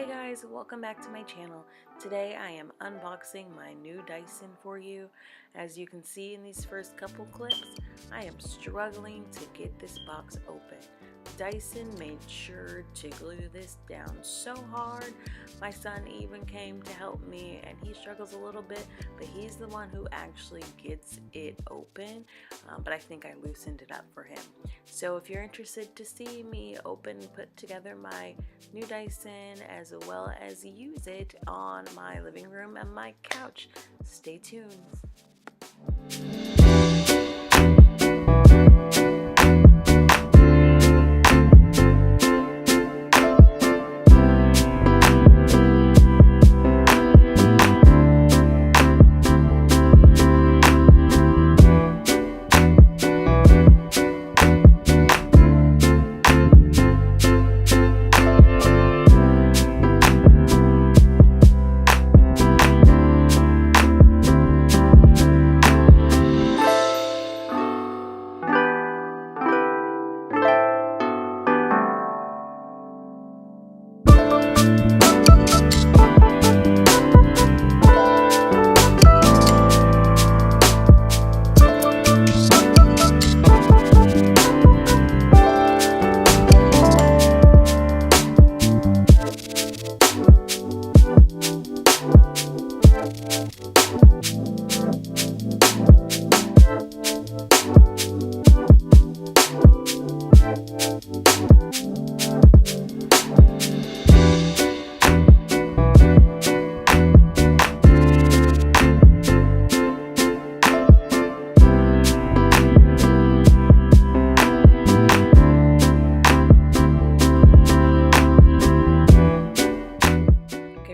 Guys, welcome back to my channel. Today I am unboxing my new Dyson for you. As you can see in these first couple clips, I am struggling to get this box open. Dyson made sure to glue this down so hard. My son even came to help me and he struggles a little bit, but he's the one who actually gets it open. But I think I loosened it up for him. So if you're interested to see me open and put together my new Dyson as well as use it on my living room and my couch, stay tuned.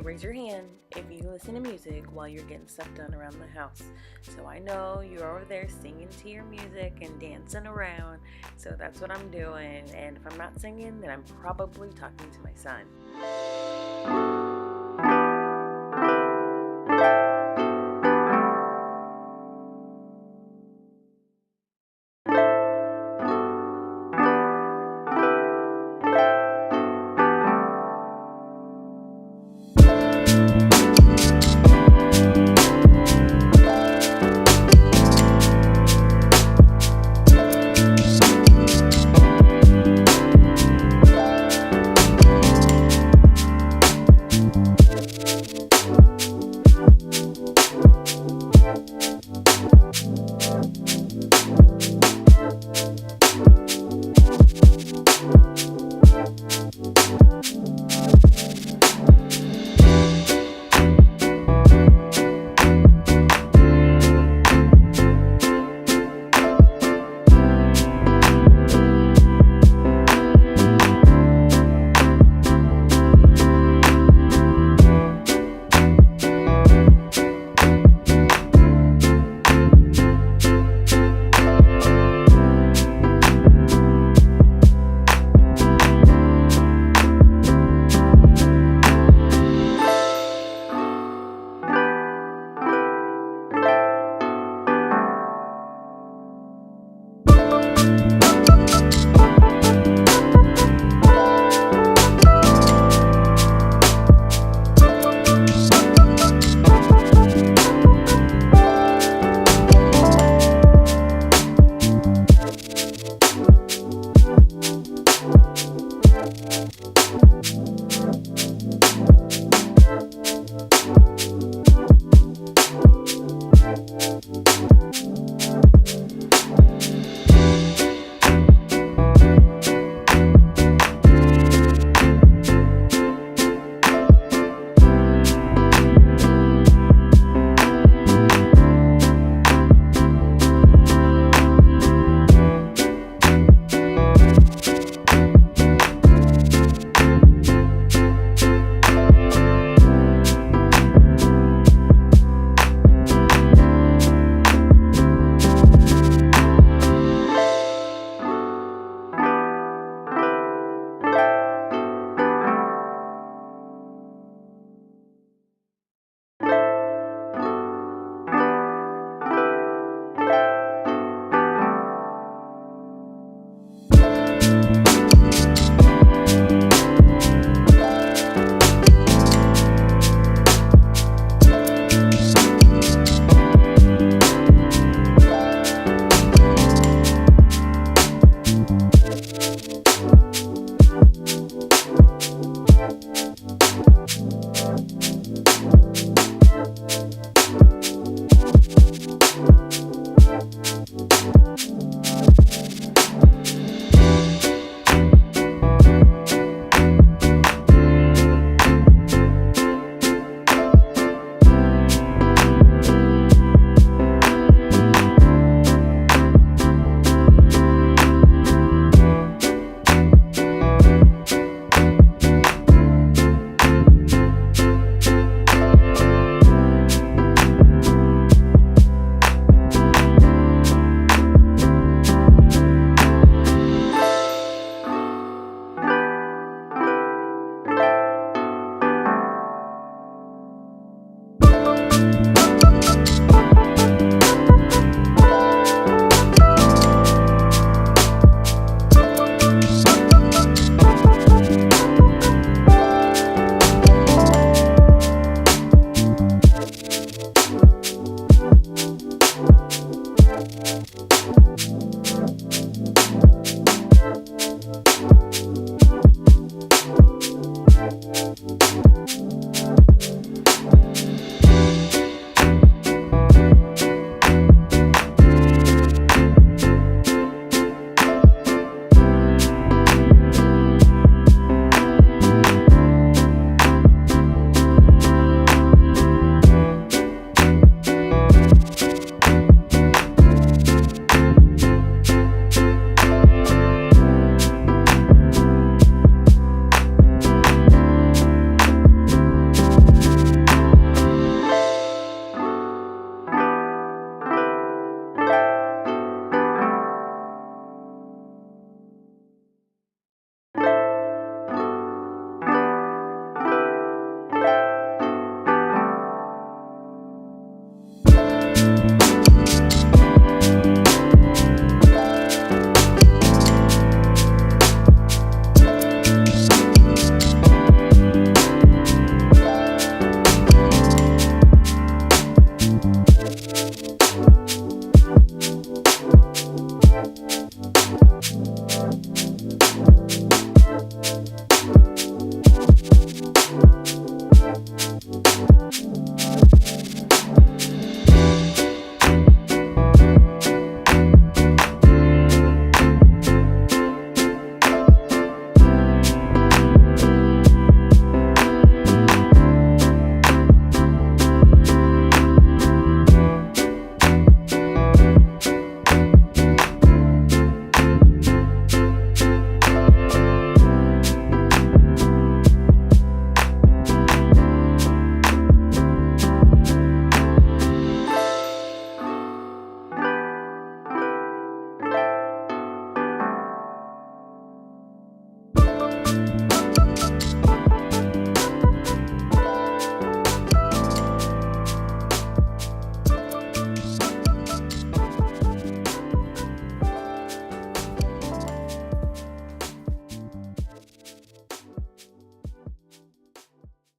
Raise your hand if you listen to music while you're getting stuff done around the house. So I know you're over there singing to your music and dancing around. So that's what I'm doing. And if I'm not singing, then I'm probably talking to my son.